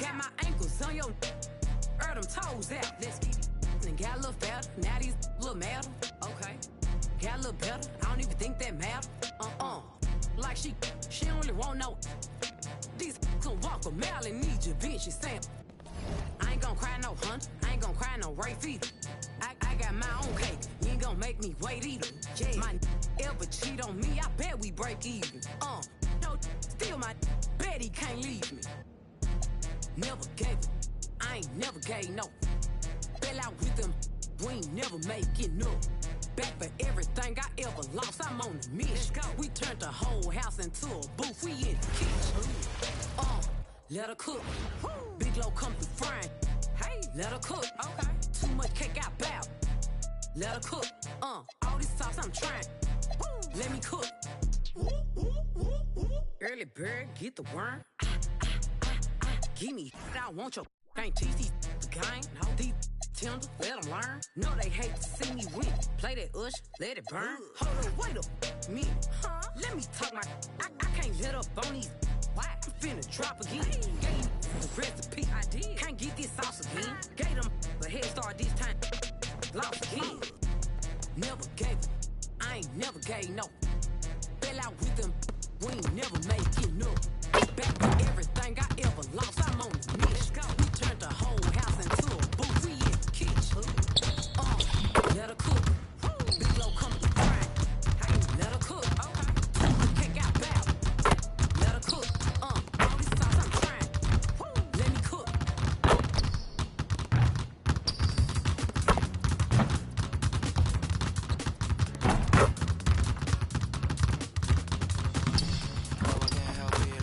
Got my ankles on your them toes out. Let's get it. And got a little fatter. Now these little matter. Okay. Got a little better. I don't even think that matter. Like she only want no. These can walk a mile and need your bitch and stamp. I ain't gon' cry no hunt. I ain't gon' cry no rape either. I got my own cake. You ain't gon' make me wait either. Yeah. My ever cheat on me, I bet we break even. No, still my bet he can't leave me. Never gave it. I ain't never gave no. Fell out with them. We ain't never making no. Back for everything I ever lost. I'm on the mission. We turned the whole house into a booth. We in the kitchen. Let her cook. Big low come through frying. Hey, let her cook. Okay. Too much cake I bow. Let her cook. All this sauce I'm trying. Let me cook. Early bird, get the worm. Give me. I want your. Can't teach these the game. No, these tender. Let them learn. No, they hate to see me win. Play that ush, let it burn. Hold up, wait up, me. Let me talk my. I can't let up on these. Why? I'm finna drop again. Gave you the recipe. I did. Can't get this sauce again. Gave them a head start this time. Lost again. Never gave it. I ain't never gave no. Fell out with them. We ain't never making no. Back for everything I ever lost. I'm on the mission. We turned the whole house into a booth. We in the kitchen. Let her cook. Big low come to frying. Hey, let her cook. Okay. Cake out bow. Let her cook. All this sauce I'm trying. Let me cook. Oh, I can't help it.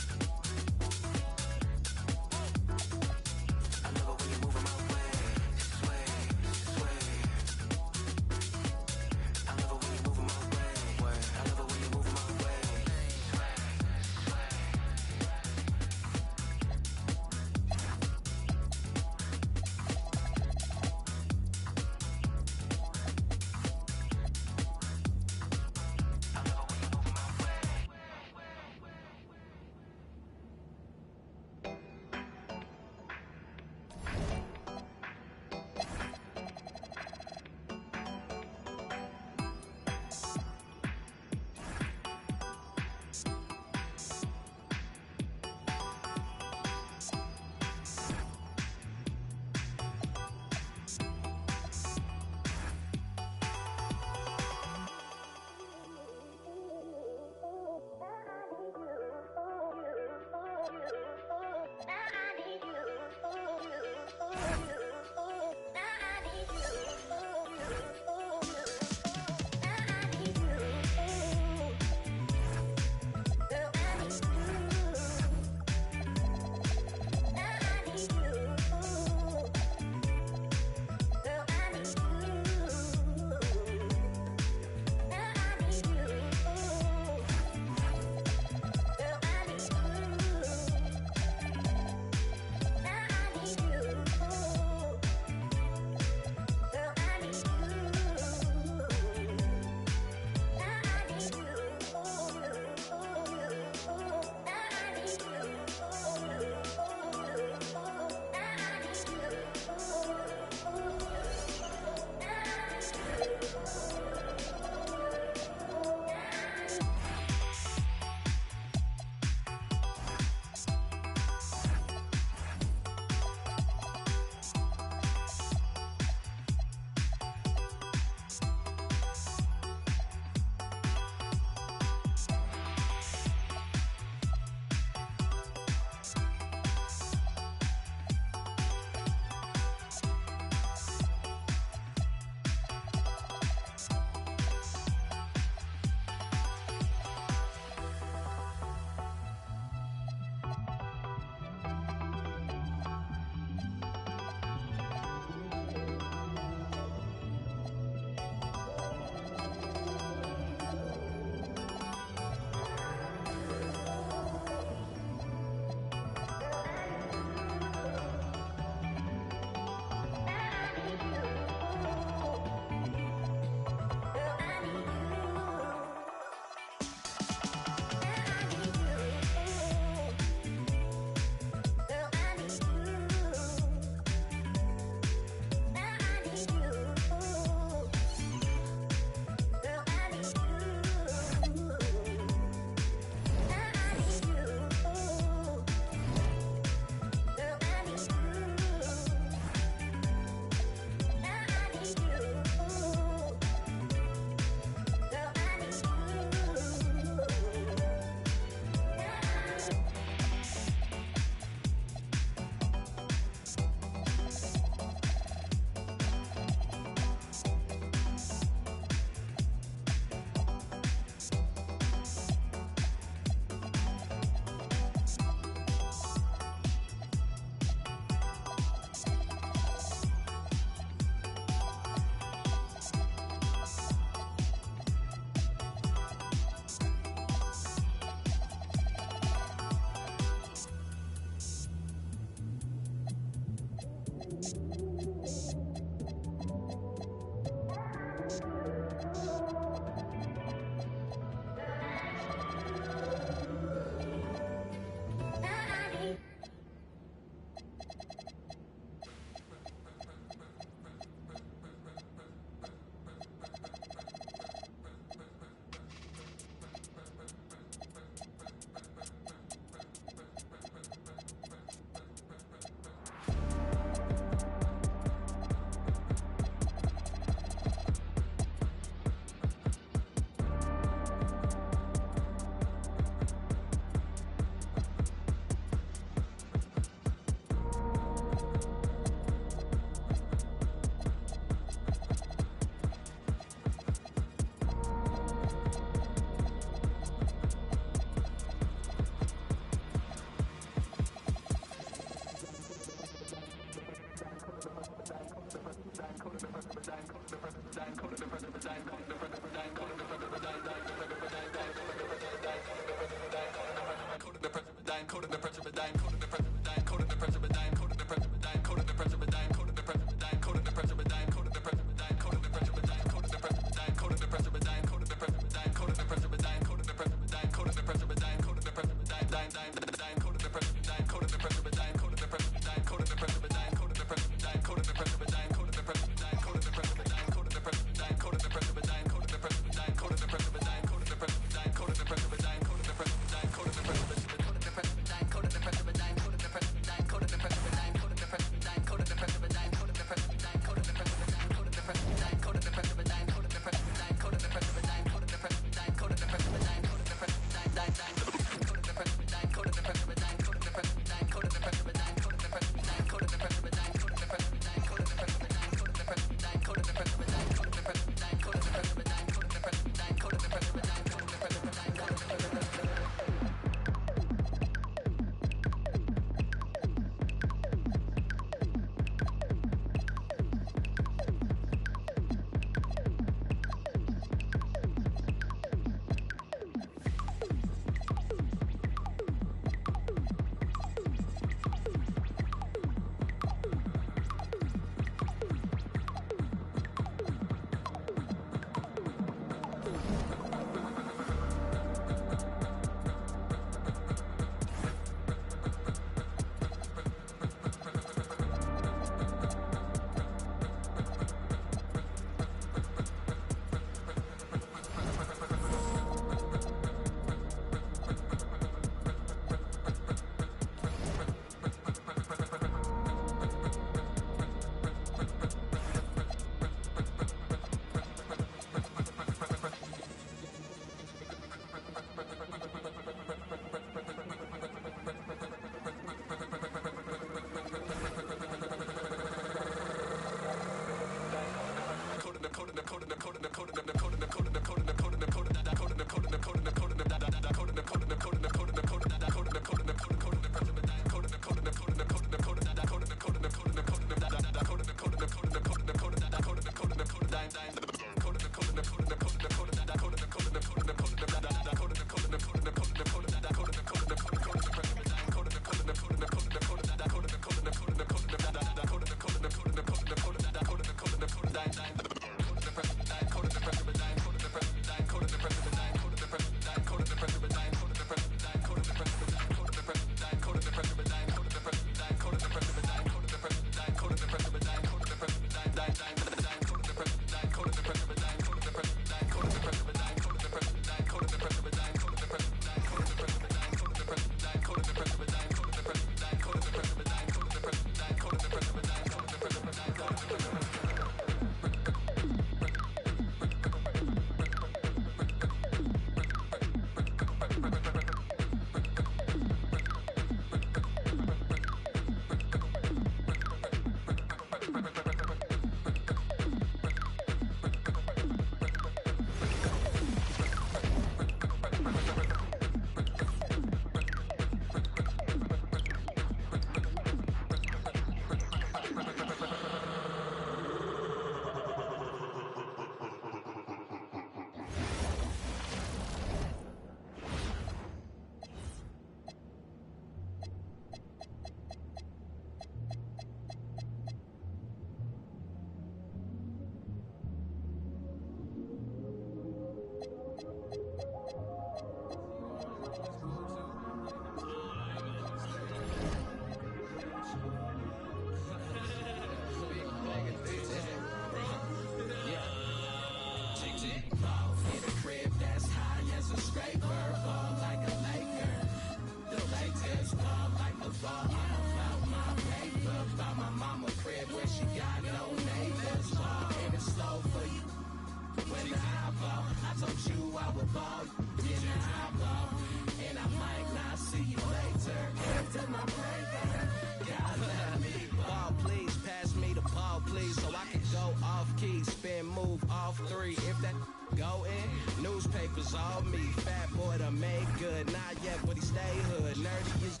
All me, fat boy to make good, not yet, but he stay hood. Nerdy is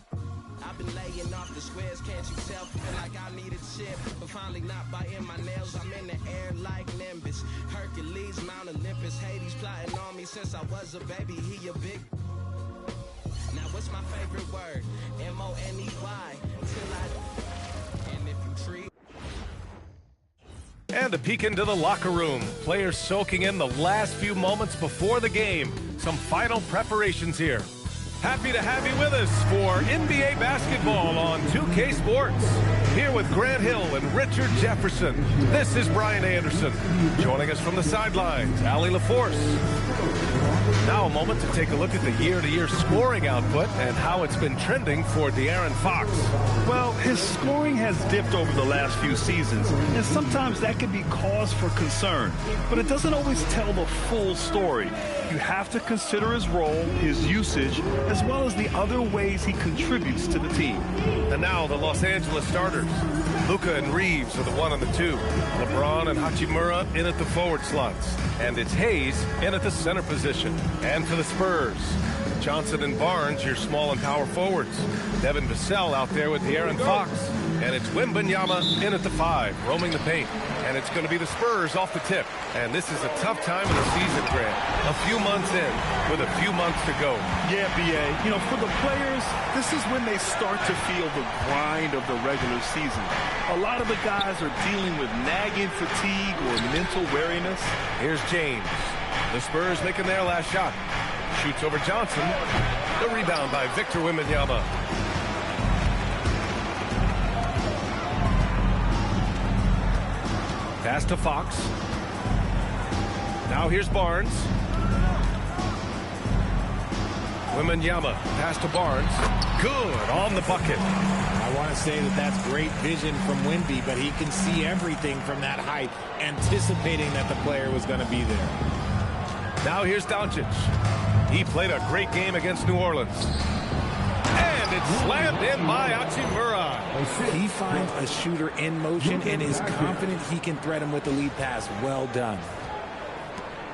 I've been laying off the squares, can't you tell? Feel like I need a chip, but finally not biting my nails. I'm in the air like Nimbus. Hercules, Mount Olympus. Hades plotting on me since I was a baby. He a big. Now what's my favorite word? M-O-N-E-Y. Till I. And if you treat. And a peek into the locker room. Players soaking in the last few moments before the game. Some final preparations here. Happy to have you with us for NBA basketball on 2K Sports. Here with Grant Hill and Richard Jefferson. This is Brian Anderson. Joining us from the sidelines, Allie LaForce. Now a moment to take a look at the year-to-year scoring output and how it's been trending for De'Aaron Fox. Well, his scoring has dipped over the last few seasons, and sometimes that can be cause for concern. But it doesn't always tell the full story. You have to consider his role, his usage, as well as the other ways he contributes to the team. And now the Los Angeles starters. Luka and Reeves are the 1 and the 2. LeBron and Hachimura in at the forward slots. And it's Hayes in at the center position. And for the Spurs, Johnson and Barnes, your small and power forwards. Devin Vassell out there with De'Aaron Fox. And it's Wembanyama in at the 5, roaming the paint. And it's going to be the Spurs off the tip. And this is a tough time of the season, Grant. A few months in, with a few months to go. Yeah, B.A. You know, for the players, this is when they start to feel the grind of the regular season. A lot of the guys are dealing with nagging fatigue or mental weariness. Here's James. The Spurs making their last shot. Shoots over Johnson. The rebound by Victor Wembanyama. Pass to Fox. Now here's Barnes. Wembanyama, pass to Barnes. Good on the bucket. I want to say that that's great vision from Wemby, but he can see everything from that height, anticipating that the player was going to be there. Now here's Doncic. He played a great game against New Orleans. And it's slammed in by Hachimura. He finds a shooter in motion and is confident he can thread him with the lead pass. Well done.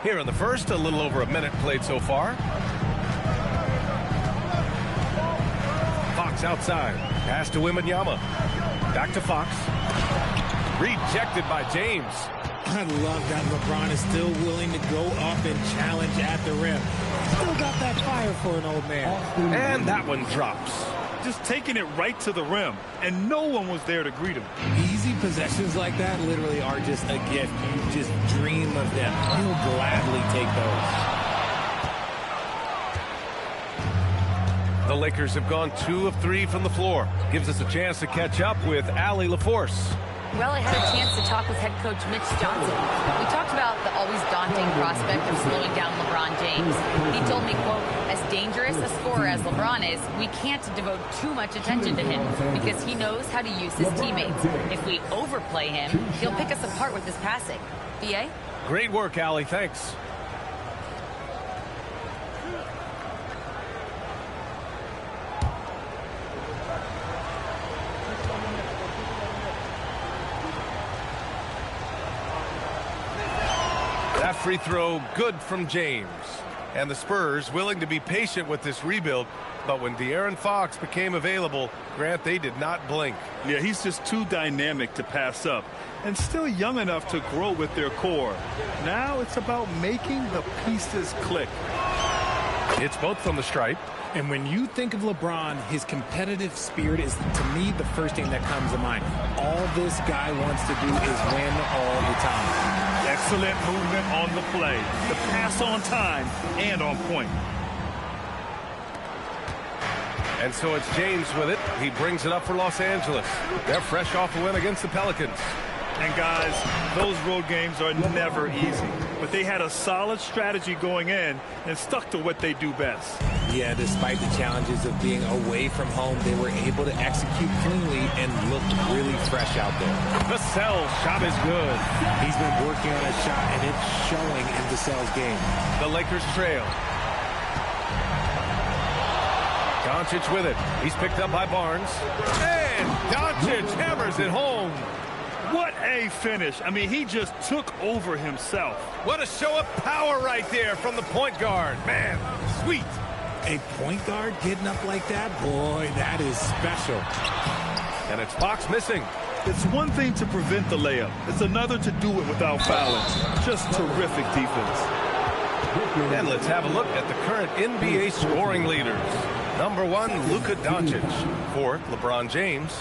Here in the first, a little over a minute played so far. Fox outside. Pass to Wembanyama. Back to Fox. Rejected by James. I love that LeBron is still willing to go up and challenge at the rim. Still got that fire for an old man. And that one drops. Just taking it right to the rim, and no one was there to greet him. Easy possessions like that literally are just a gift. You just dream of them. He'll gladly take those. The Lakers have gone 2 of 3 from the floor. Gives us a chance to catch up with Allie LaForce. Well, I had a chance to talk with head coach Mitch Johnson. We talked about the always daunting prospect of slowing down LeBron James. He told me, quote, as dangerous a scorer as LeBron is, we can't devote too much attention to him because he knows how to use his teammates. If we overplay him, he'll pick us apart with his passing. B.A.? Great work, Allie. Thanks. That free throw good from James. And the Spurs willing to be patient with this rebuild, but when De'Aaron Fox became available, Grant, they did not blink. Yeah, he's just too dynamic to pass up and still young enough to grow with their core. Now it's about making the pieces click. It's both from the stripe. And when you think of LeBron, his competitive spirit is, to me, the first thing that comes to mind. All this guy wants to do is win all the time. Excellent movement on the play. The pass on time and on point. And so it's James with it. He brings it up for Los Angeles. They're fresh off a win against the Pelicans. And guys, those road games are never easy. But they had a solid strategy going in and stuck to what they do best. Yeah, despite the challenges of being away from home, they were able to execute cleanly and looked really fresh out there. Vassell's shot is good. He's been working on a shot, and it's showing in Vassell's game. The Lakers trail. Doncic with it. He's picked up by Barnes. And Doncic hammers it home. What a finish. I mean, he just took over himself. What a show of power right there from the point guard. Man, sweet. A point guard getting up like that, boy, that is special. And it's Fox missing. It's one thing to prevent the layup. It's another to do it without fouling. Just terrific defense. And let's have a look at the current NBA scoring leaders. Number 1, Luka Doncic. 4th, LeBron James.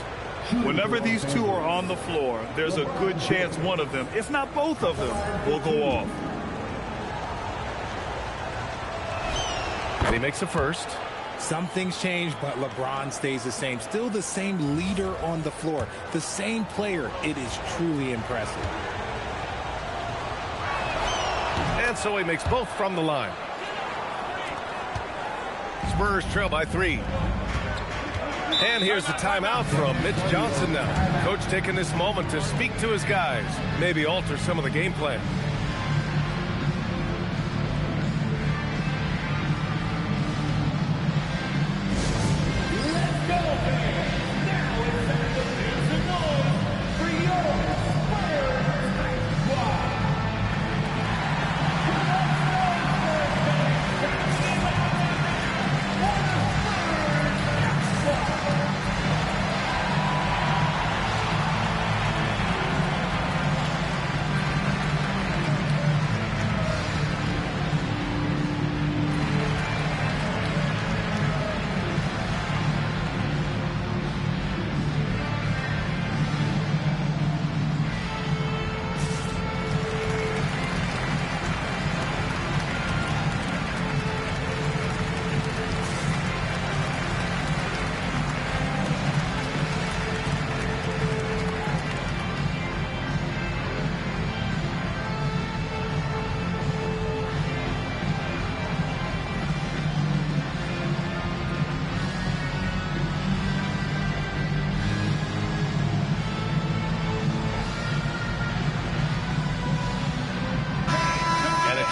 Whenever these two are on the floor, there's a good chance one of them, if not both of them, will go off. And he makes a first. Some things change, but LeBron stays the same. Still the same leader on the floor. The same player. It is truly impressive. And so he makes both from the line. Spurs trail by 3. And here's the timeout from Mitch Johnson now. Coach taking this moment to speak to his guys. Maybe alter some of the game plan.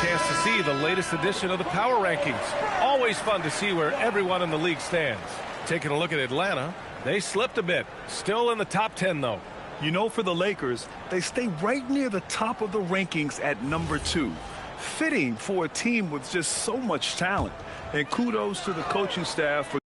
Chance to see the latest edition of the Power Rankings. Always fun to see where everyone in the league stands. Taking a look at Atlanta, they slipped a bit. Still in the top 10, though. You know, for the Lakers, they stay right near the top of the rankings at number 2. Fitting for a team with just so much talent. And kudos to the coaching staff for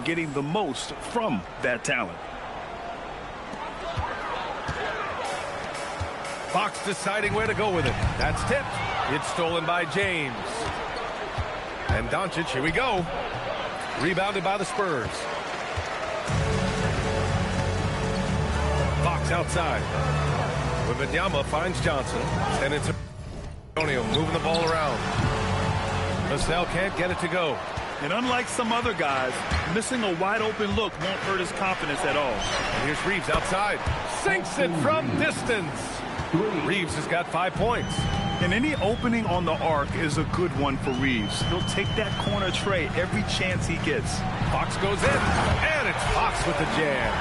getting the most from that talent. Fox deciding where to go with it. That's tipped. It's stolen by James. And Doncic, here we go. Rebounded by the Spurs. Fox outside. Wembanyama finds Johnson. And it's Antonio moving the ball around. Vassell can't get it to go. And unlike some other guys, missing a wide-open look won't hurt his confidence at all. And here's Reeves outside. Sinks it from distance. Reeves has got 5 points. And any opening on the arc is a good one for Reeves. He'll take that corner tray every chance he gets. Fox goes in, and it's Fox with the jam.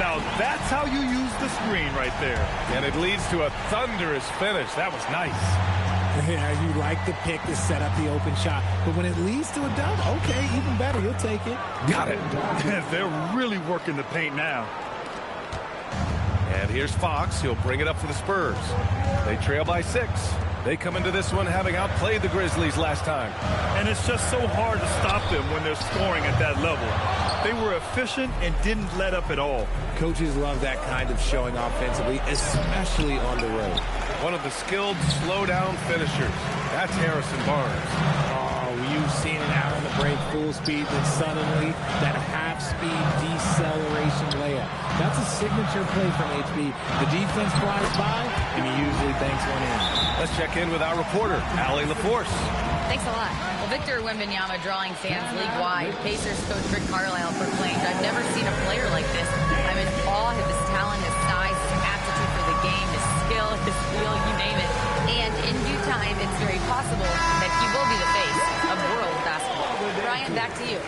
Now that's how you use the screen right there. And it leads to a thunderous finish. That was nice. Yeah, you like the pick to set up the open shot. But when it leads to a dunk, okay, even better. You'll take it. Got it. They're really working the paint now. And here's Fox. He'll bring it up for the Spurs. They trail by 6. They come into this one having outplayed the Grizzlies last time. And it's just so hard to stop them when they're scoring at that level. They were efficient and didn't let up at all. Coaches love that kind of showing offensively, especially on the road. One of the skilled slow-down finishers. That's Harrison Barnes. Oh, you've seen it out on the break, full speed, then suddenly that half-speed deceleration layup. That's a signature play from HB. The defense flies by, and he usually banks one in. Let's check in with our reporter, Allie LaForce. Thanks a lot. Well, Victor Wembanyama drawing fans league-wide. Pacers coach Rick Carlisle proclaimed, "I've never seen a player like this. I'm in awe of his talent, his size, his aptitude for the game, his skill, his feel, you name it." And in due time, it's very possible that he will be the face of world basketball. Brian, back to you.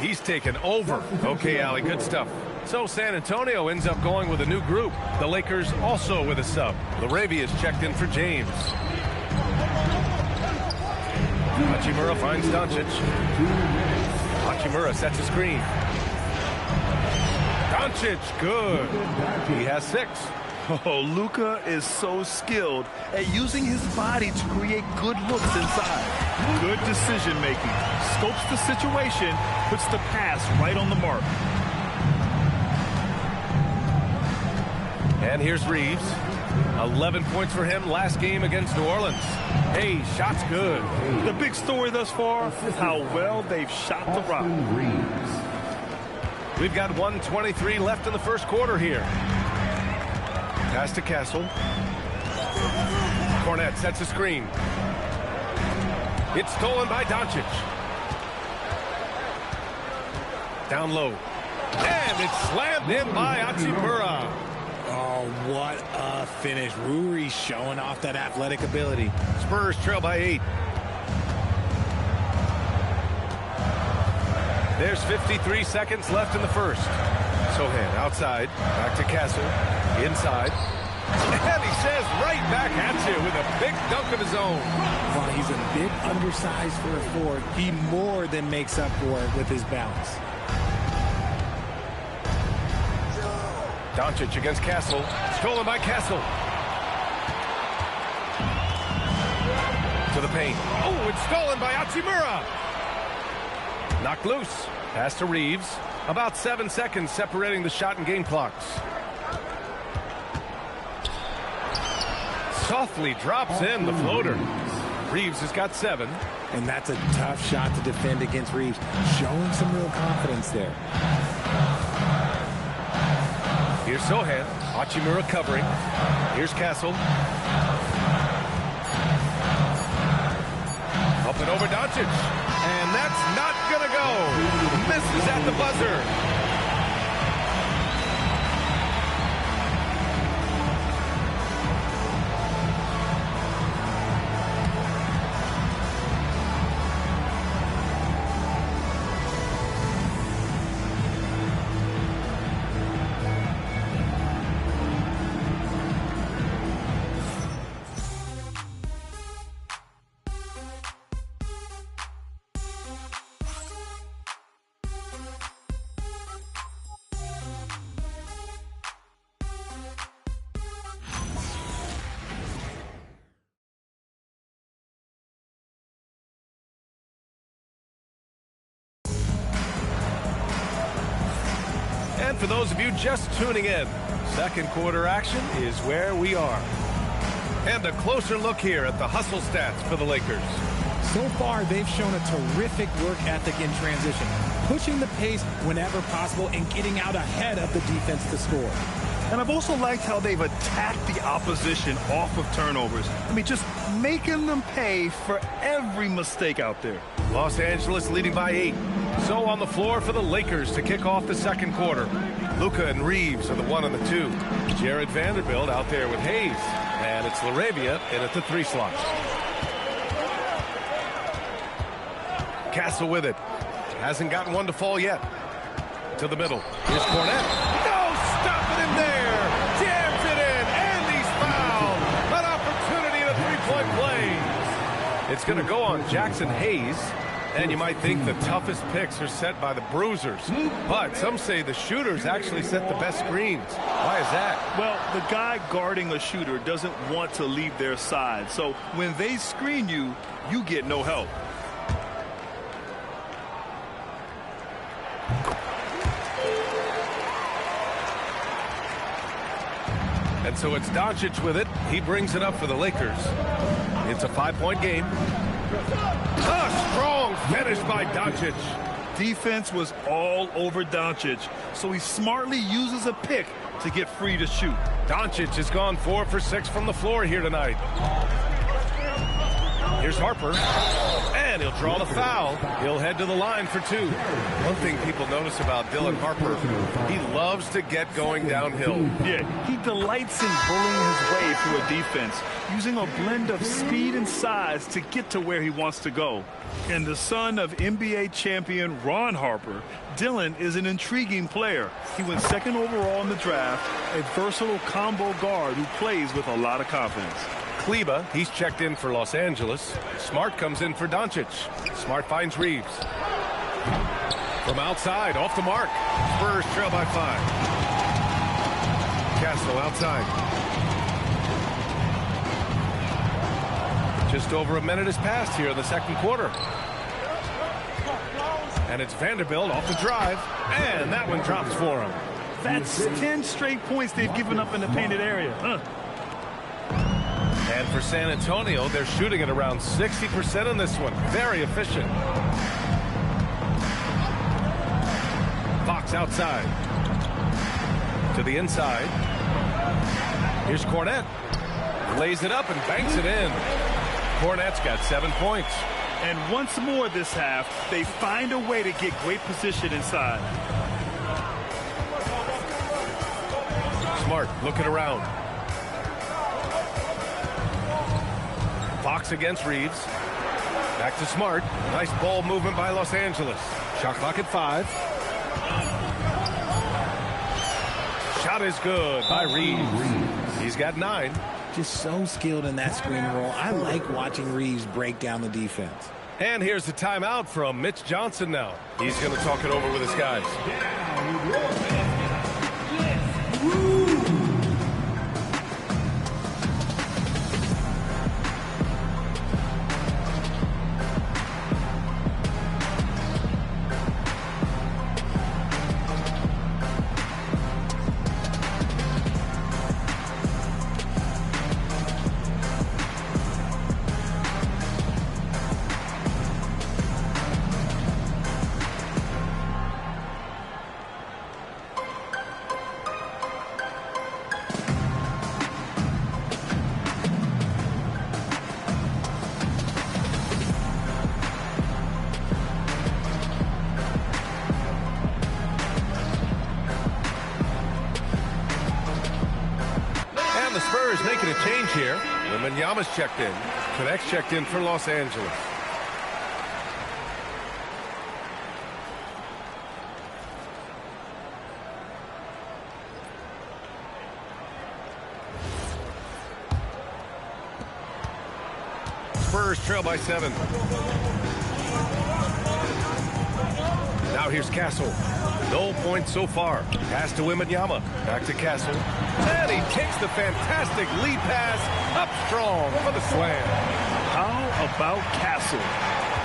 He's taken over. Okay, Allie, good stuff. So San Antonio ends up going with a new group. The Lakers also with a sub. LaRavia's checked in for James. Hachimura finds Doncic. Hachimura sets a screen. Doncic, good. He has 6. Oh, Luka is so skilled at using his body to create good looks inside. Good decision-making. Scopes the situation, puts the pass right on the mark. And here's Reeves. 11 points for him last game against New Orleans. Hey, shot's good. The big story thus far is how well they've shot the rock. We've got 1:23 left in the first quarter here. Pass to Castle. Cornette sets a screen. It's stolen by Doncic. Down low. And it's slammed in by Hachimura. Oh, what a finish. Rui showing off that athletic ability. Spurs trail by 8. There's 53 seconds left in the first. Sohan outside. Back to Castle. Inside. And he says right back at you with a big dunk of his own. While he's a bit undersized for a forward, he more than makes up for it with his bounce. Doncic against Castle. Stolen by Castle. To the paint. Oh, it's stolen by Hachimura. Knocked loose. Pass to Reeves. About 7 seconds separating the shot and game clocks. Softly drops in the floater. Reeves has got 7. And that's a tough shot to defend against Reeves. Showing some real confidence there. Here's Sohan. Hachimura covering. Here's Castle. Up and over Doncic. And that's not going to go. Misses at the buzzer. And for those of you just tuning in, second quarter action is where we are. And a closer look here at the hustle stats for the Lakers. So far, they've shown a terrific work ethic in transition, pushing the pace whenever possible and getting out ahead of the defense to score. And I've also liked how they've attacked the opposition off of turnovers. I mean, just making them pay for every mistake out there. Los Angeles leading by 8. So on the floor for the Lakers to kick off the second quarter. Luka and Reeves are the 1 and the 2. Jared Vanderbilt out there with Hayes. And it's LaRavia in at the 3 slot. Castle with it. Hasn't gotten one to fall yet. To the middle. Here's Cornette. No stopping him there. Jams it in. And he's fouled. An opportunity in a three-point play. It's going to go on Jackson Hayes. And you might think the toughest picks are set by the bruisers. But some say the shooters actually set the best screens. Why is that? Well, the guy guarding a shooter doesn't want to leave their side. So when they screen you, you get no help. And so it's Doncic with it. He brings it up for the Lakers. It's a 5-point game. A strong finish by Doncic. defense was all over Doncic, so he smartly uses a pick to get free to shoot. Doncic has gone 4 for 6 from the floor here tonight. Here's Harper, and he'll draw the foul. He'll head to the line for 2. One thing people notice about Dylan Harper, he loves to get going downhill. Yeah, he delights in bullying his way through a defense, using a blend of speed and size to get to where he wants to go. And the son of NBA champion Ron Harper, Dylan is an intriguing player. He went 2nd overall in the draft, a versatile combo guard who plays with a lot of confidence. Kleber, he's checked in for Los Angeles. Smart comes in for Doncic. Smart finds Reeves. From outside, off the mark. Spurs trail by 5. Castle outside. Just over a minute has passed here in the 2nd quarter. And it's Vanderbilt off the drive. And that one drops for him. That's 10 straight points they've given up in the painted area. And for San Antonio, they're shooting at around 60% in this one. Very efficient. Fox outside. To the inside. Here's Kornet. Lays it up and banks it in. Kornet's got 7 points. And once more this half, they find a way to get great position inside. Smart looking around. Fox against Reeves. Back to Smart. Nice ball movement by Los Angeles. Shot clock at 5. Shot is good by Reeves. He's got 9. Just so skilled in that screen roll. I like watching Reeves break down the defense. And here's the timeout from Mitch Johnson now. He's going to talk it over with his guys. Spurs making a change here. Wembanyama's checked in. Connect's checked in for Los Angeles. Spurs trail by 7. Now here's Castle. No points so far. Pass to Wembanyama. Back to Castle. And he takes the fantastic lead pass up strong for the slam. How about Castle?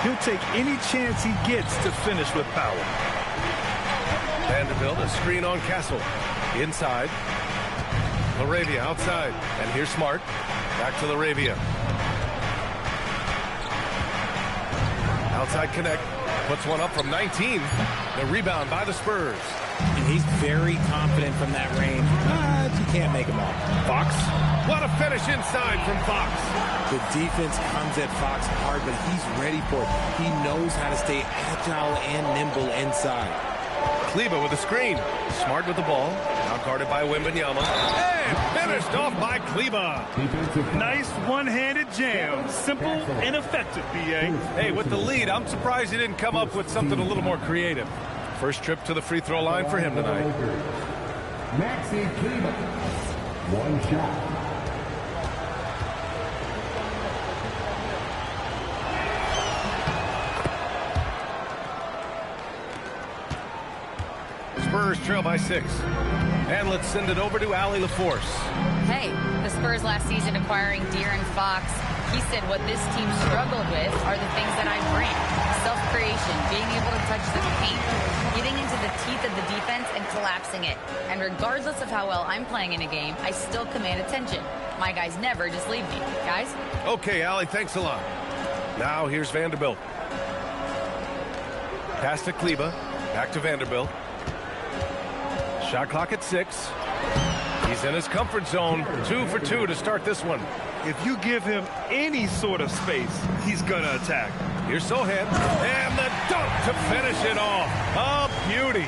He'll take any chance he gets to finish with power. Vanderbilt, a screen on Castle. Inside. LaRavia outside. And here's Smart. Back to LaRavia. Outside Connect. Puts one up from 19. The rebound by the Spurs. And he's very confident from that range. But you can't make him all. Fox. What a finish inside from Fox. The defense comes at Fox hard, but he's ready for it. He knows how to stay agile and nimble inside. Kleber with the screen. Smart with the ball. Now guarded by Wembanyama. And finished off by Kleber. Nice one-handed jam. Simple and effective, B.A. Hey, with the lead, I'm surprised he didn't come up with something a little more creative. First trip to the free throw line for him tonight. Maxi Kleber. One shot. Spurs trail by 6. And let's send it over to Allie LaForce. Hey, the Spurs last season acquiring De'Aaron Fox. He said what this team struggled with are the things that I bring. Self-creation, being able to touch the paint, getting into the teeth of the defense and collapsing it. And regardless of how well I'm playing in a game, I still command attention. My guys never just leave me. Guys? Okay, Allie, thanks a lot. Now here's Vanderbilt. Pass to Kleba. Back to Vanderbilt. Shot clock at 6. He's in his comfort zone. 2 for 2 to start this one. If you give him any sort of space, he's going to attack. Here's Sohan. And the dunk to finish it off. A beauty.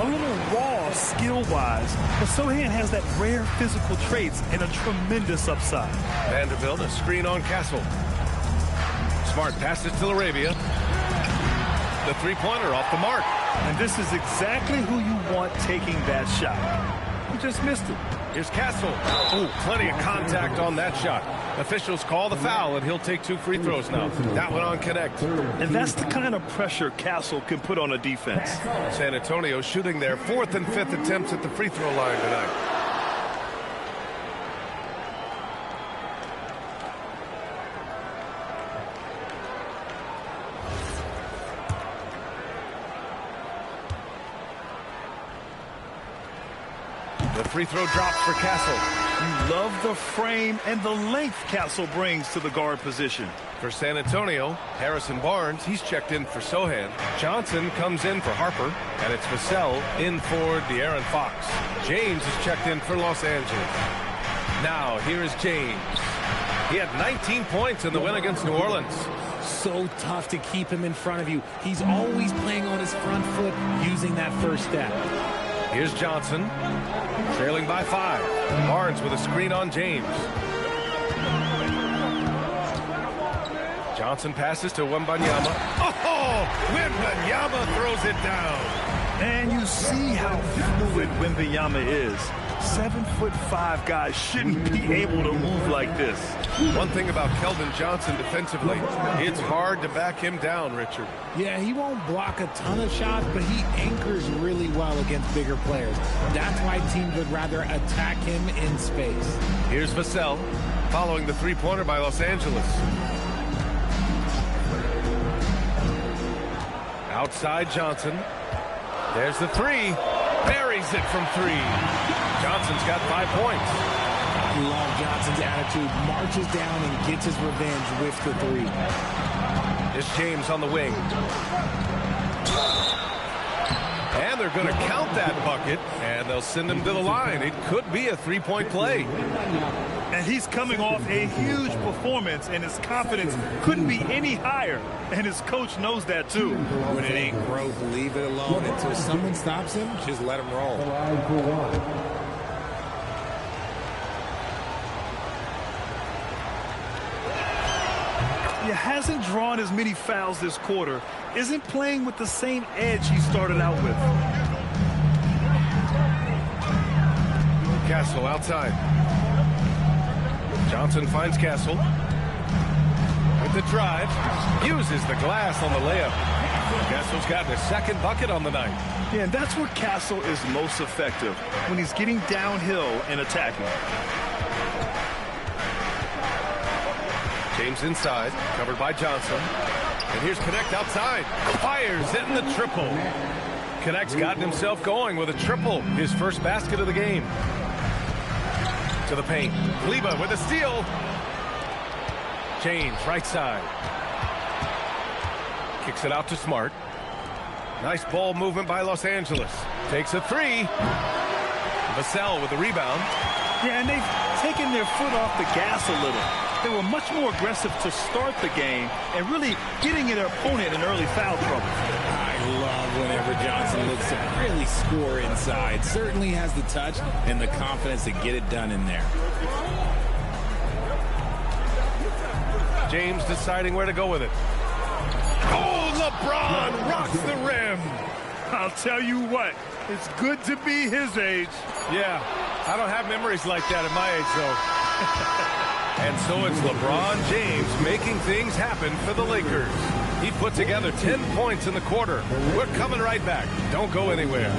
A little raw skill-wise, but Sohan has that rare physical traits and a tremendous upside. Vanderbilt, a screen on Castle. Smart passes to Laravia. The three-pointer off the mark. And this is exactly who you want taking that shot. He just missed it. Here's Castle. Oh, plenty of contact on that shot. Officials call the foul, and he'll take 2 free throws now. That one on connect. And that's the kind of pressure Castle can put on a defense. San Antonio shooting their 4th and 5th attempts at the free throw line tonight. The free throw drops for Castle. You love the frame and the length Castle brings to the guard position. For San Antonio, Harrison Barnes, he's checked in for Sohan. Johnson comes in for Harper, and it's Vassell in for De'Aaron Fox. James is checked in for Los Angeles. Now, here is James. He had 19 points in the win against New Orleans. So tough to keep him in front of you. He's always playing on his front foot, using that first step. Here's Johnson, trailing by 5. Barnes with a screen on James. Johnson passes to Wembanyama. Oh, Wembanyama throws it down. And you see how fluid Wembanyama is. 7'5" guys shouldn't be able to move like this. One thing about Keldon Johnson defensively, it's hard to back him down, Richard. Yeah, he won't block a ton of shots, but he anchors really well against bigger players. That's why teams would rather attack him in space. Here's Vassell, following the three-pointer by Los Angeles. Outside Johnson. There's the 3. Buries it from 3. Johnson's got 5 points. I love Johnson's attitude. Marches down and gets his revenge with the 3. Here's James on the wing. And they're going to count that bucket, and they'll send him to the line. It could be a 3-point play. And he's coming off a huge performance, and his confidence couldn't be any higher. And his coach knows that, too. When it ain't growth, leave it alone. Until someone stops him, just let him roll. He hasn't drawn as many fouls this quarter, isn't playing with the same edge he started out with. Castle outside. Johnson finds Castle. With the drive, uses the glass on the layup. Castle's gotten his 2nd bucket on the night. Yeah, and that's where Castle is most effective, when he's getting downhill and attacking. James inside, covered by Johnson. And here's Connect outside. Fires in the triple. Connect's gotten himself going with a triple, his first basket of the game. To the paint. Kleba with a steal. James, right side. Kicks it out to Smart. Nice ball movement by Los Angeles. Takes a 3. Vassell with the rebound. Yeah, and they've taken their foot off the gas a little. They were much more aggressive to start the game and really getting their opponent in early foul trouble. I love whenever Johnson looks to really score inside. Certainly has the touch and the confidence to get it done in there. James deciding where to go with it. Oh, LeBron rocks the rim. I'll tell you what, it's good to be his age. Yeah, I don't have memories like that at my age, though. And so it's LeBron James making things happen for the Lakers. He put together 10 points in the quarter. We're coming right back. Don't go anywhere.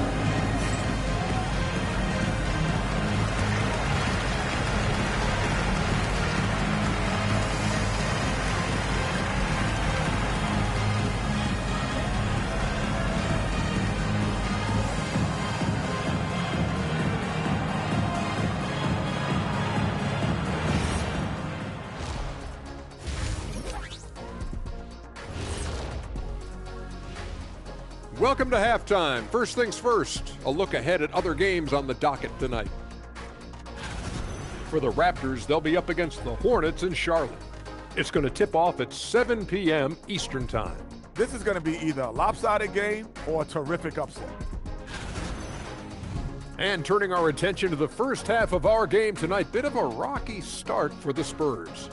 Welcome to halftime. First things first, a look ahead at other games on the docket tonight. For the Raptors, they'll be up against the Hornets in Charlotte. It's going to tip off at 7 p.m. Eastern Time. This is going to be either a lopsided game or a terrific upset. And turning our attention to the first half of our game tonight, bit of a rocky start for the Spurs.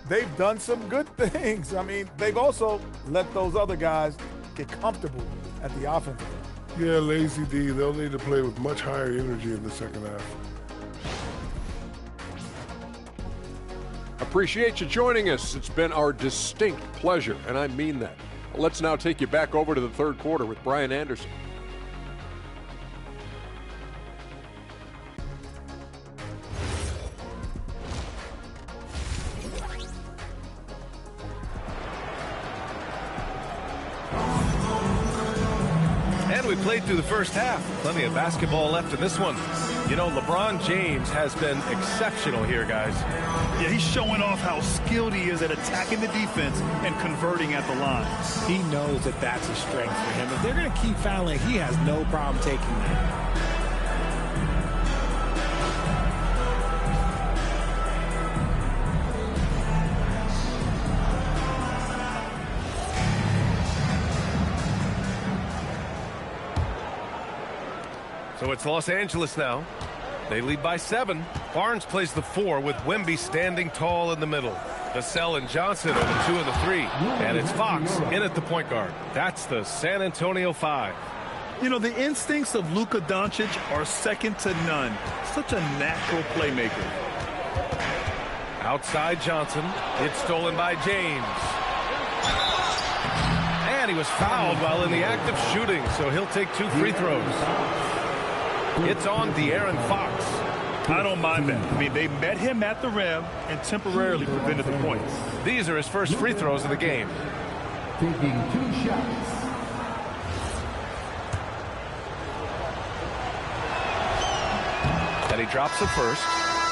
They've done some good things. I mean, they've also let those other guys get comfortable at the offensive end. Yeah, lazy D. They'll need to play with much higher energy in the second half. Appreciate you joining us. It's been our distinct pleasure, and I mean that. Let's now take you back over to the third quarter with Brian Anderson. And we played through the first half. Plenty of basketball left in this one. You know, LeBron James has been exceptional here, guys. Yeah, he's showing off how skilled he is at attacking the defense and converting at the line. He knows that that's a strength for him. If they're going to keep fouling, he has no problem taking that. So it's Los Angeles now. They lead by 7. Barnes plays the 4 with Wemby standing tall in the middle. Vassell and Johnson are the 2 and the 3. And it's Fox in at the point guard. That's the San Antonio 5. You know, the instincts of Luka Doncic are second to none. Such a natural playmaker. Outside Johnson. It's stolen by James. And he was fouled while in the act of shooting, so he'll take 2 free throws. It's on De'Aaron Fox. I don't mind that. I mean, they met him at the rim and temporarily prevented the points. These are his first free throws of the game. Taking 2 shots. And he drops the first.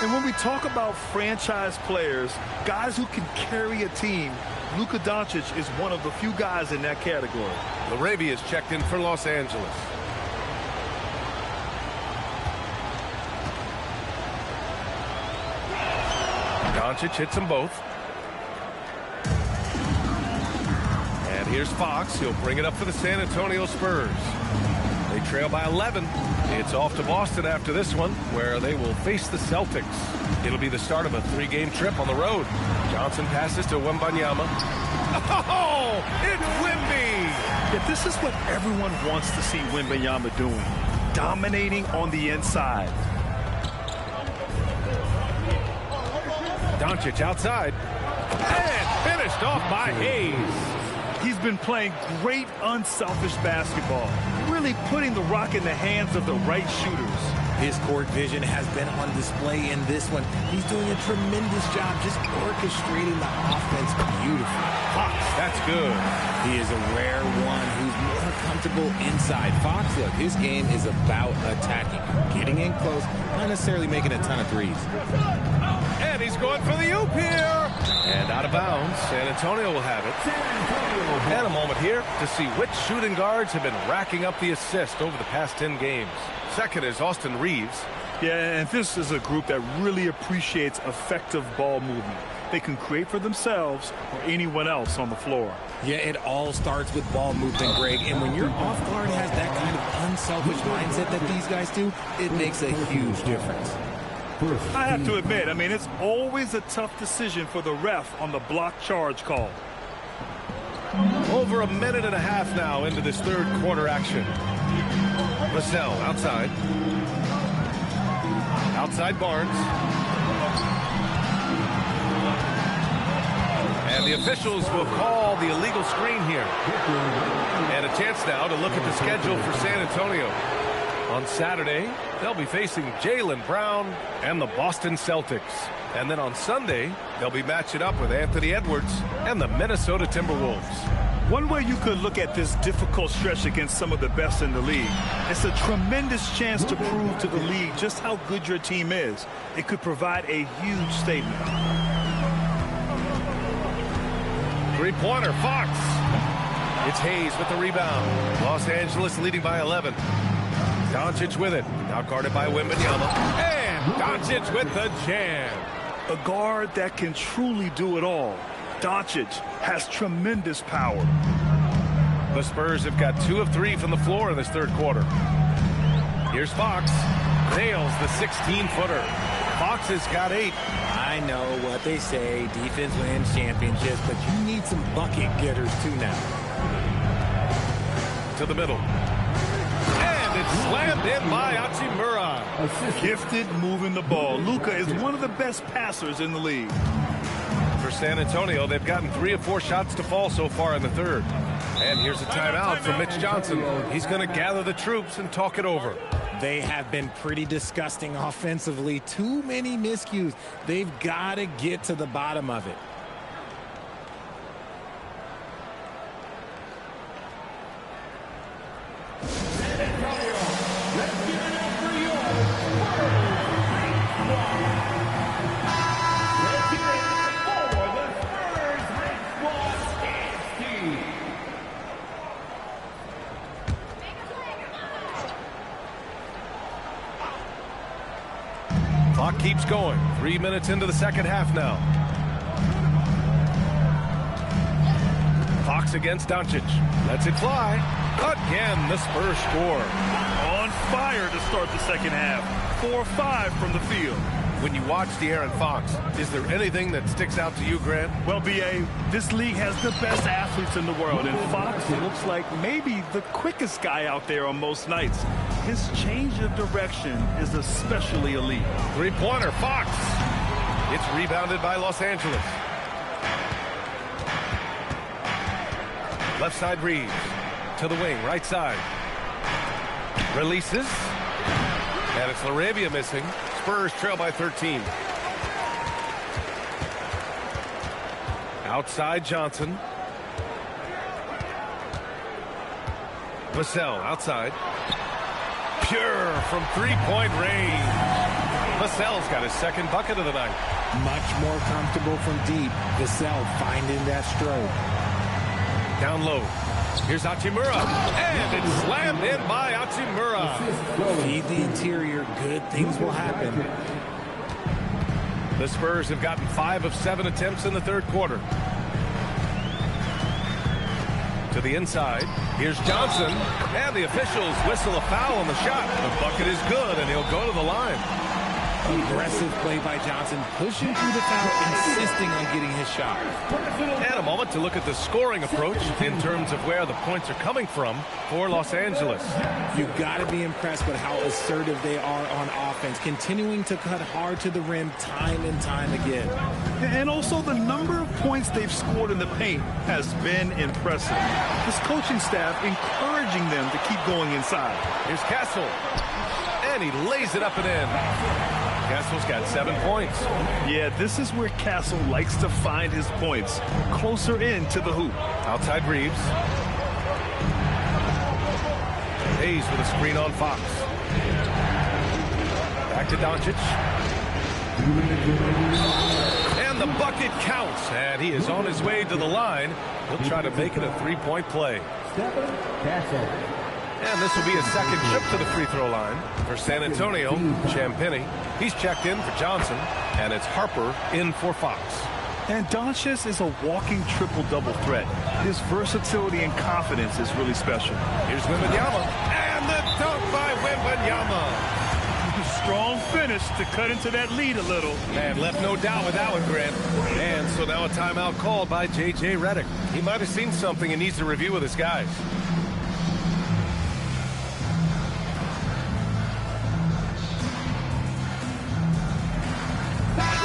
And when we talk about franchise players, guys who can carry a team, Luka Doncic is one of the few guys in that category. LaRavia is checked in for Los Angeles. Doncic hits them both. And here's Fox. He'll bring it up for the San Antonio Spurs. They trail by 11. It's off to Boston after this one, where they will face the Celtics. It'll be the start of a 3-game trip on the road. Johnson passes to Wembanyama. Oh, it's Wemby! Yeah, this is what everyone wants to see Wembanyama doing. Dominating on the inside. Doncic outside. And finished off by Hayes. He's been playing great unselfish basketball, really putting the rock in the hands of the right shooters. His court vision has been on display in this one. He's doing a tremendous job just orchestrating the offense beautifully. Fox, that's good. He is a rare one who's more comfortable inside. Fox, look, his game is about attacking, getting in close, not necessarily making a ton of threes. And he's going for the oop here. And out of bounds. San Antonio will have it. And a moment here to see which shooting guards have been racking up the assist over the past 10 games. Second is Austin Reeves. Yeah, and this is a group that really appreciates effective ball movement. They can create for themselves or anyone else on the floor. Yeah, it all starts with ball movement, Greg. And when your off guard has that kind of unselfish mindset that these guys do, it makes a huge difference. I have to admit, I mean, it's always a tough decision for the ref on the block charge call. Over a minute and a half now into this third quarter action. Vassell outside. Outside Barnes. And the officials will call the illegal screen here. And a chance now to look at the schedule for San Antonio. On Saturday, they'll be facing Jaylen Brown and the Boston Celtics. And then on Sunday, they'll be matching up with Anthony Edwards and the Minnesota Timberwolves. One way you could look at this difficult stretch against some of the best in the league, it's a tremendous chance to prove to the league just how good your team is. It could provide a huge statement. Three-pointer, Fox. It's Hayes with the rebound. Los Angeles leading by 11. Doncic with it. Now guarded by Wembanyama. And Doncic with the jam. A guard that can truly do it all. Doncic has tremendous power. The Spurs have got 2 of 3 from the floor in this third quarter. Here's Fox. Nails the 16-footer. Fox has got 8. I know what they say, defense wins championships, but you need some bucket getters too now. To the middle. And it's slammed in by Hachimura. Gifted moving the ball. Luka is one of the best passers in the league. For San Antonio, they've gotten 3 of 4 shots to fall so far in the third. And here's a timeout from Mitch Johnson. He's going to gather the troops and talk it over. They have been pretty disgusting offensively. Too many miscues. They've got to get to the bottom of it. Clock keeps going. 3 minutes into the second half now. Fox against Doncic. Lets it fly. Again, the Spurs score. On fire to start the second half. 4-5 from the field. When you watch De'Aaron Fox, is there anything that sticks out to you, Grant? Well, B.A., this league has the best athletes in the world, and Fox looks like maybe the quickest guy out there on most nights. His change of direction is especially elite. Three-pointer, Fox. It's rebounded by Los Angeles. Left side Reeves. To the wing, right side. Releases. And it's LaRavia missing. Spurs trail by 13. Outside Johnson. Vassell outside. Pure from three-point range. Vassell's got his second bucket of the night. Much more comfortable from deep. Vassell finding that stroke. Down low. Here's Hachimura. And it's slammed in by Hachimura. Feed the interior. Good things will happen. The Spurs have gotten 5 of 7 attempts in the third quarter. To the inside. Here's Johnson. And the officials whistle a foul on the shot. The bucket is good, and he'll go to the line. Aggressive play by Johnson, pushing through the foul, insisting on getting his shot. And a moment to look at the scoring approach in terms of where the points are coming from for Los Angeles. You've got to be impressed with how assertive they are on offense, continuing to cut hard to the rim time and time again. And also the number of points they've scored in the paint has been impressive. This coaching staff encouraging them to keep going inside. Here's Castle. And he lays it up and in. Castle's got 7 points. Yeah, this is where Castle likes to find his points, closer in to the hoop. Outside Reeves. Hayes with a screen on Fox. Back to Doncic. And the bucket counts. And he is on his way to the line. He'll try to make it a three-point play. And this will be his second trip to the free throw line. For San Antonio, Champagnie. He's checked in for Johnson. And it's Harper in for Fox. And Doncic is a walking triple-double threat. His versatility and confidence is really special. Here's Wembanyama. And the dunk by Wembanyama. Strong finish to cut into that lead a little. Man, left no doubt with that one, Grant. And so now a timeout called by J.J. Redick. He might have seen something and needs to review with his guys.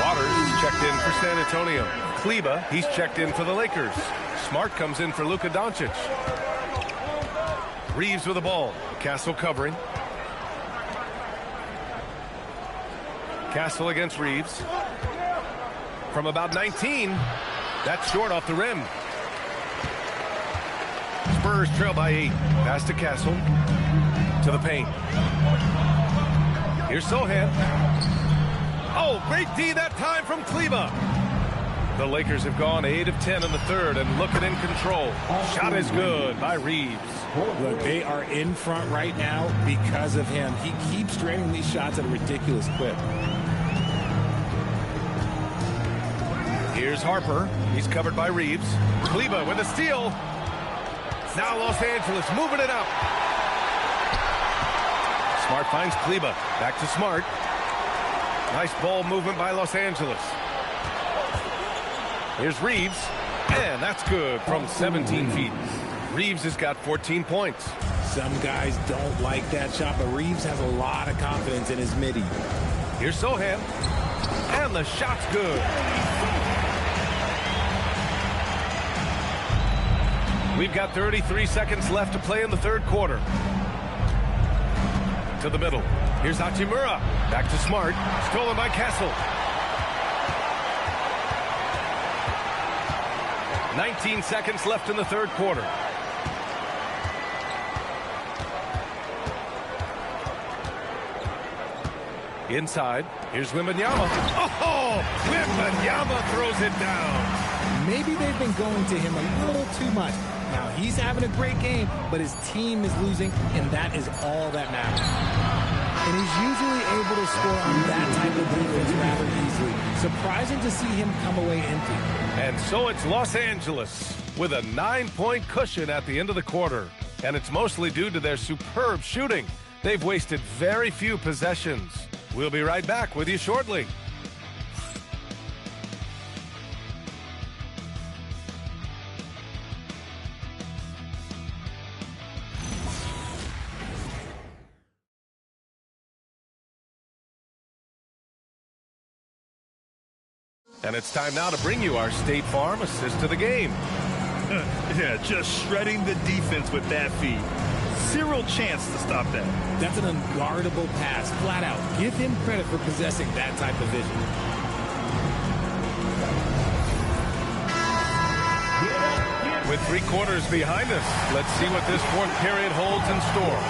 Waters is checked in for San Antonio. Kleba, he's checked in for the Lakers. Smart comes in for Luka Doncic. Reeves with the ball. Castle covering. Castle against Reeves. From about 19. That's short off the rim. Spurs trail by 8. Pass to Castle. To the paint. Here's Sohan. Oh, great D that time from Kleba. The Lakers have gone 8 of 10 in the third and looking in control. Shot is good by Reeves. Look, they are in front right now because of him. He keeps draining these shots at a ridiculous clip. Here's Harper. He's covered by Reeves. Kleber with a steal. Now Los Angeles moving it up. Smart finds Kleber. Back to Smart. Nice ball movement by Los Angeles. Here's Reeves. And that's good from 17 feet. Reeves has got 14 points. Some guys don't like that shot, but Reeves has a lot of confidence in his midi. Here's Sohan. And the shot's good. We've got 33 seconds left to play in the third quarter. To the middle. Here's Hachimura. Back to Smart. Stolen by Castle. 19 seconds left in the third quarter. Inside. Here's Wembanyama. Oh! Wembanyama throws it down. Maybe they've been going to him a little too much. Now, he's having a great game, but his team is losing, and that is all that matters. And he's usually able to score on that type of defense rather easily. Surprising to see him come away empty. And so it's Los Angeles with a 9-point cushion at the end of the quarter. And it's mostly due to their superb shooting. They've wasted very few possessions. We'll be right back with you shortly. And it's time now to bring you our State Farm assist to the game. Yeah, just shredding the defense with that feed. Zero chance to stop that. That's an unguardable pass, flat out. Give him credit for possessing that type of vision. With 3 quarters behind us, let's see what this fourth period holds in store.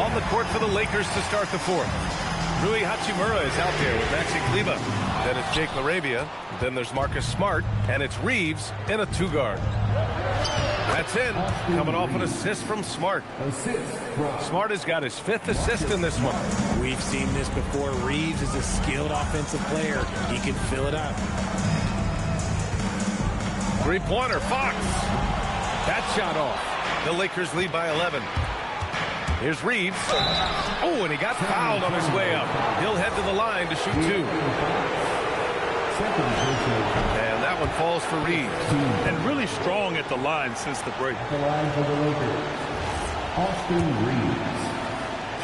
On the court for the Lakers to start the fourth. Rui Hachimura is out there with Maxi Kleber. Then it's Jake LaRavia. Then there's Marcus Smart. And it's Reeves in a 2-guard. That's in. Coming off an assist from Smart. Smart has got his 5th assist in this one. We've seen this before. Reeves is a skilled offensive player. He can fill it up. 3-pointer, Fox. That shot off. The Lakers lead by 11. Here's Reeves. Oh, and he got fouled on his way up. He'll head to the line to shoot 2. And that one falls for Reeves. And really strong at the line since the break. The line for the Lakers, Austin Reeves.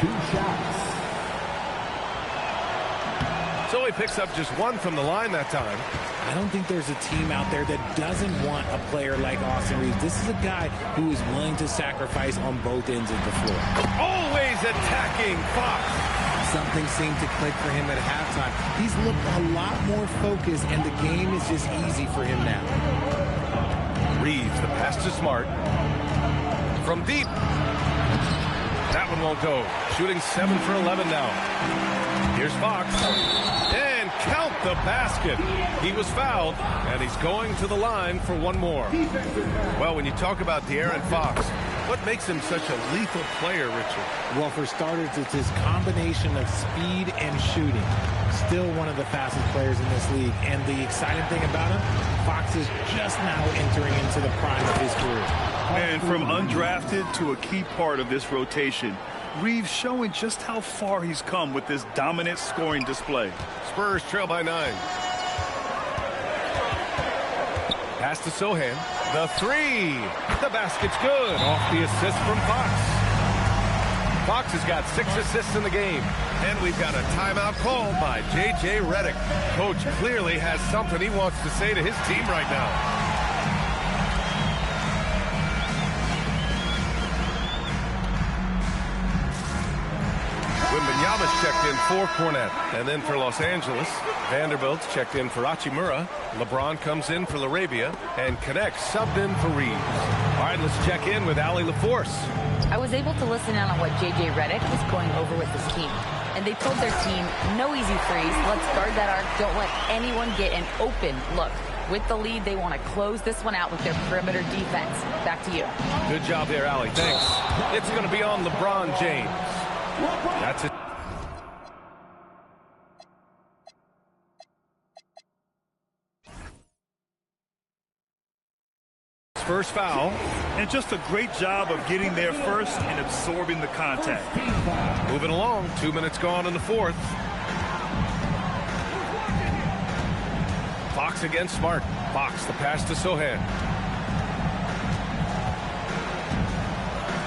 2 shots. So he picks up just 1 from the line that time. I don't think there's a team out there that doesn't want a player like Austin Reeves. This is a guy who is willing to sacrifice on both ends of the floor. Always attacking Fox. Something seemed to click for him at halftime. He's looked a lot more focused, and the game is just easy for him now. Reeves, the pass to Smart. From deep. That one won't go. Shooting 7 for 11 now. Here's Fox. And count the basket. He was fouled, and he's going to the line for 1 more. Well, when you talk about De'Aaron Fox, what makes him such a lethal player, Richard? Well, for starters, it's his combination of speed and shooting. Still one of the fastest players in this league. And the exciting thing about him, Fox is just now entering into the prime of his career. And from undrafted to a key part of this rotation, Reeves showing just how far he's come with this dominant scoring display. Spurs trail by 9. Pass to Sohan. The 3. The basket's good. Off the assist from Fox. Fox has got 6 assists in the game. And we've got a timeout called by J.J. Redick. Coach clearly has something he wants to say to his team right now. Wembanyama's checked in for Cornette. And then for Los Angeles, Vanderbilt's checked in for Hachimura. LeBron comes in for LaRavia. And Connect subbed in for Reeves. All right, let's check in with Allie LaForce. I was able to listen in on what J.J. Redick was going over with his team. And they told their team, no easy threes. Let's guard that arc. Don't let anyone get an open look. With the lead, they want to close this one out with their perimeter defense. Back to you. Good job there, Allie. Thanks. It's going to be on LeBron James. That's it. First foul. And just a great job of getting there first and absorbing the contact. Moving along. 2 minutes gone in the fourth. Fox against Smart. Fox, the pass to Sohan.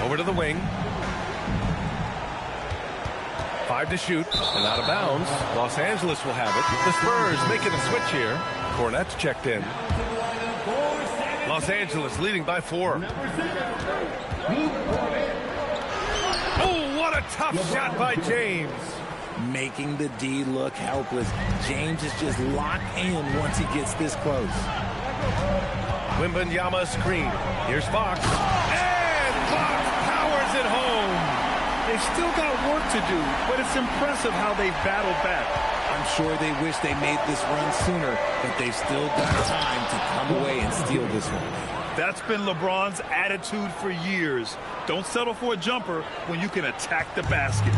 Over to the wing. 5 to shoot. And out of bounds. Los Angeles will have it. The Spurs making a switch here. Cornette's checked in. Los Angeles leading by 4. Oh, what a tough shot by James. Making the D look helpless. James is just locked in once he gets this close. Wembanyama screen. Here's Fox. And Fox powers it home. They've still got work to do, but it's impressive how they've battled back. I'm sure they wish they made this run sooner, but they've still got time to come away and steal this one. That's been LeBron's attitude for years. Don't settle for a jumper when you can attack the basket.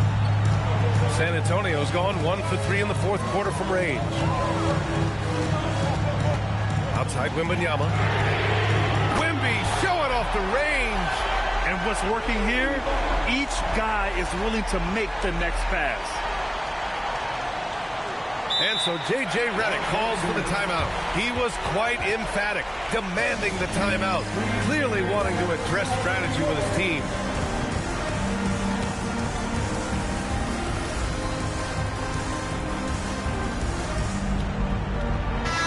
San Antonio's gone 1 for 3 in the fourth quarter from range. Outside Wembanyama. Wemby showing off the range. And what's working here, each guy is willing to make the next pass. And so J.J. Redick calls for the timeout. He was quite emphatic, demanding the timeout, clearly wanting to address strategy with his team.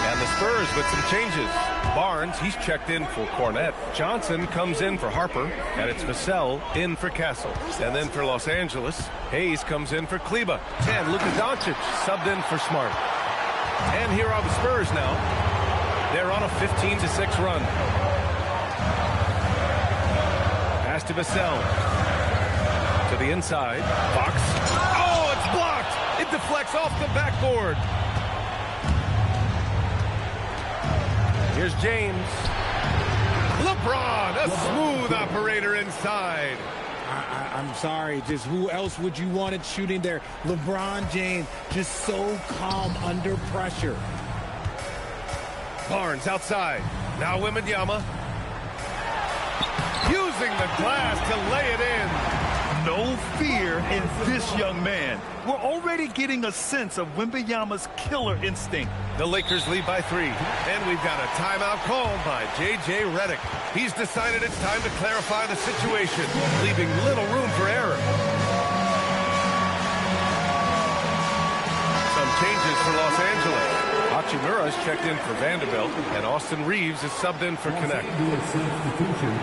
And the Spurs with some changes. Barnes, he's checked in for Cornette. Johnson comes in for Harper, and it's Vassell in for Castle. And then for Los Angeles, Hayes comes in for Kleba. And Luka Doncic subbed in for Smart. And here are the Spurs now. They're on a 15-6 run. Pass to Vassell. To the inside. Fox. Oh, it's blocked! It deflects off the backboard. Here's James. LeBron, a smooth operator inside. I'm sorry, just who else would you want it shooting there? LeBron James, just so calm under pressure. Barnes outside. Now Wembanyama. Using the glass to lay it in. No fear in this young man. We're already getting a sense of Wembanyama's killer instinct. The Lakers lead by 3. And we've got a timeout called by J.J. Redick. He's decided it's time to clarify the situation, leaving little room for error. Some changes for Los Angeles. Hachimura's checked in for Vanderbilt, and Austin Reeves is subbed in for Connect. Substitution,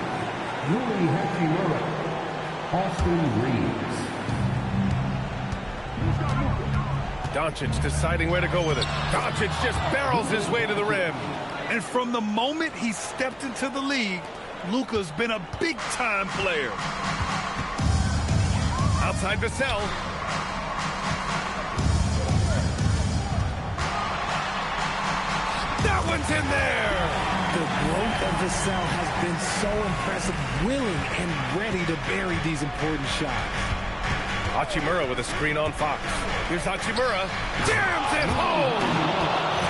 Rui Hachimura, Austin Reeves. Doncic deciding where to go with it. Doncic just barrels his way to the rim. And from the moment he stepped into the league, Luka's been a big-time player. Outside Vassell. That one's in there. The growth of Vassell has been so impressive, willing and ready to bury these important shots. Hachimura with a screen on Fox. Here's Hachimura. Jams it home.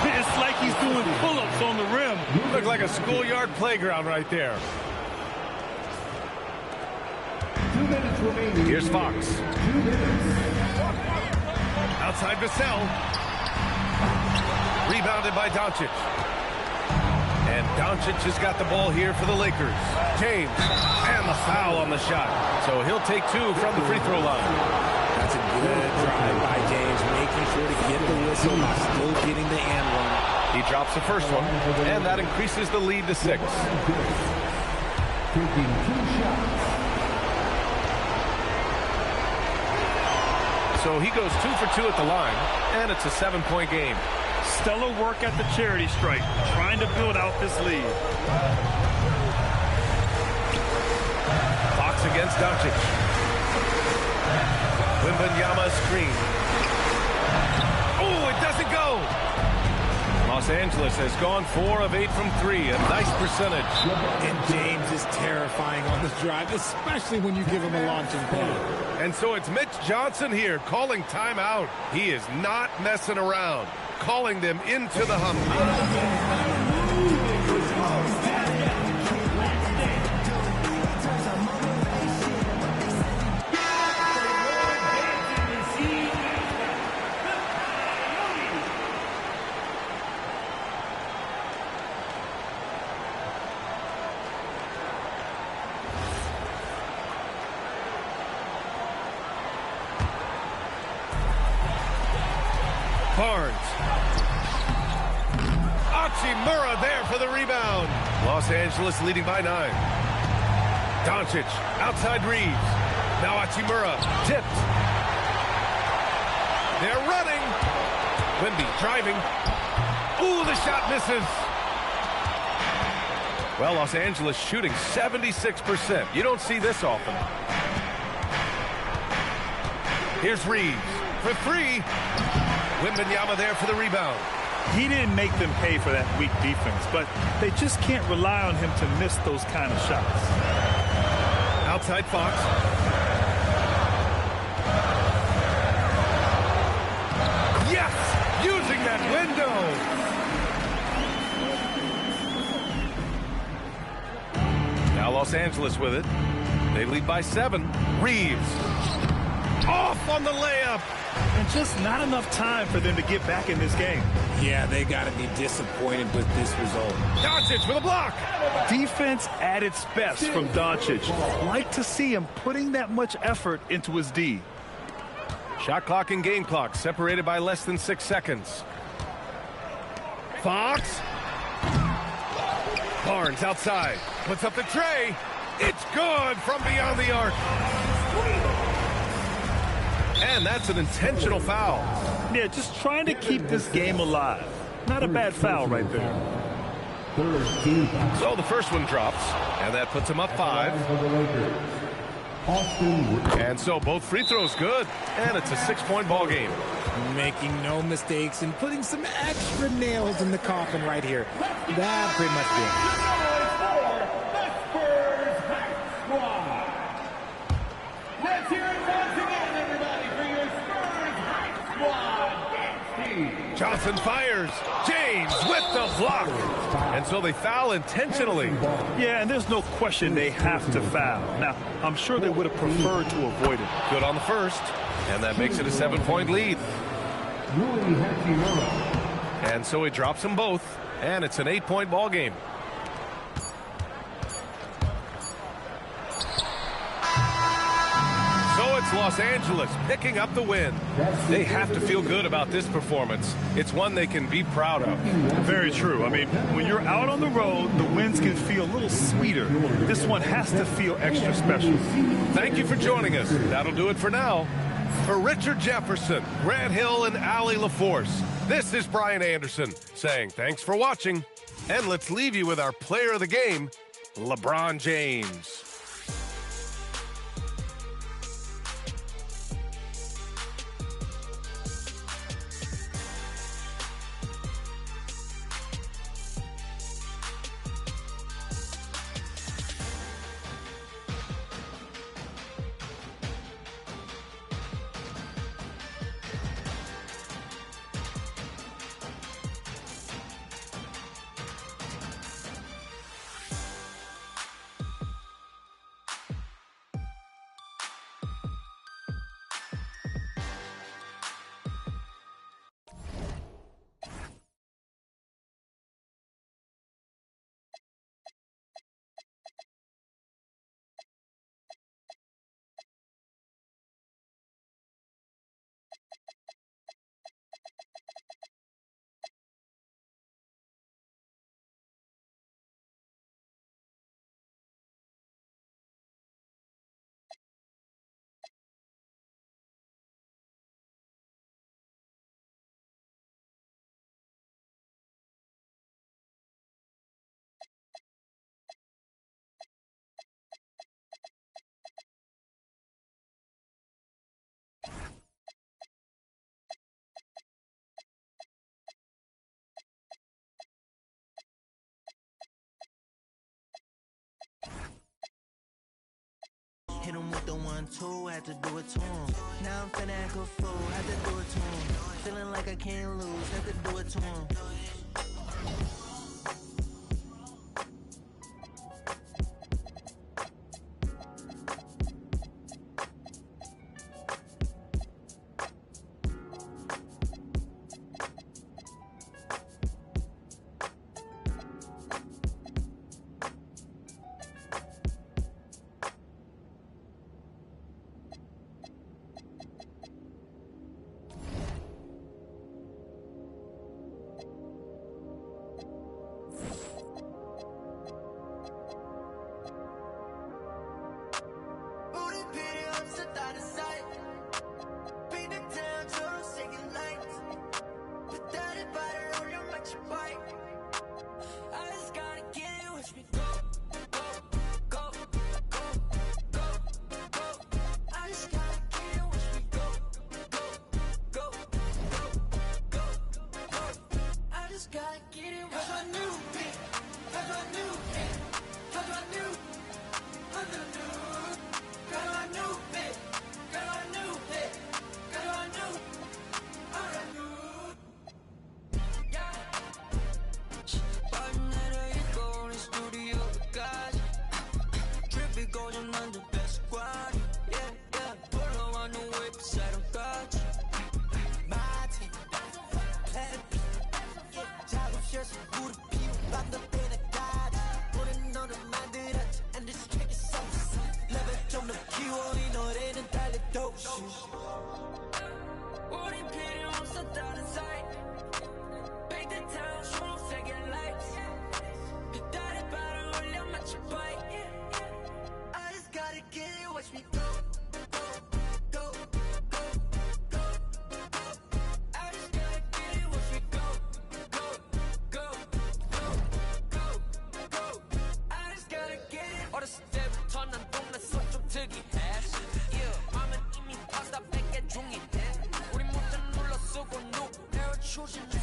It's like he's doing pull-ups on the rim. Looked like a schoolyard playground right there. 2 minutes remaining. Here's Fox. 2 minutes. Outside Vassell. Rebounded by Doncic. And Doncic has got the ball here for the Lakers. James, and the foul on the shot. So he'll take 2 from the free throw line. That's a good drive by James, making sure to get the whistle by still getting the and run. He drops the first one, and that increases the lead to 6. Taking 2 shots. So he goes 2 for 2 at the line, and it's a 7-point game. Stellar work at the charity stripe, trying to build out this lead. Fox against Doncic. Wembanyama screen. Oh, it doesn't go. Los Los Angeles has gone 4 of 8 from 3, a nice percentage. And James is terrifying on this drive, especially when you give him a launching pad. And so it's Mitch Johnson here calling timeout. He is not messing around, calling them into the Humvee. Barnes. Hachimura there for the rebound. Los Angeles leading by 9. Doncic outside Reeves. Now Hachimura tipped. They're running. Wemby driving. Ooh, the shot misses. Well, Los Angeles shooting 76%. You don't see this often. Here's Reeves for 3. Wembanyama there for the rebound. He didn't make them pay for that weak defense, but they just can't rely on him to miss those kind of shots. Outside Fox. Yes! Using that window. Now Los Angeles with it. They lead by 7. Reeves. Off on the layup. And just not enough time for them to get back in this game. Yeah, they got to be disappointed with this result. Doncic with a block. Defense at its best from Doncic. Like to see him putting that much effort into his D. Shot clock and game clock separated by less than 6 seconds. Fox. Barnes outside. Puts up the tray. It's good from beyond the arc. And that's an intentional foul. Yeah, just trying to keep this game alive. Not a bad foul right there. So the first one drops, and that puts him up 5. And so both free throws good, and it's a 6-point ball game. Making no mistakes and putting some extra nails in the coffin right here. That pretty much did. Johnson fires. James with the block. And so they foul intentionally. Yeah, and there's no question they have to foul. Now, I'm sure they would have preferred to avoid it. Good on the first. And that makes it a 7-point lead. And so he drops them both. And it's an 8-point ball game. So it's Los Angeles picking up the win. They have to feel good about this performance. It's one they can be proud of. Very true. I mean, when you're out on the road, the wins can feel a little sweeter. This one has to feel extra special. Thank you for joining us. That'll do it for now. For Richard Jefferson, Grant Hill, and Allie LaForce, this is Brian Anderson saying thanks for watching. And let's leave you with our player of the game, LeBron James. 1-2, had to do it to him. Now I'm finna act a fool, had to do it to him. Feeling like I can't lose, had to do it to him. 초심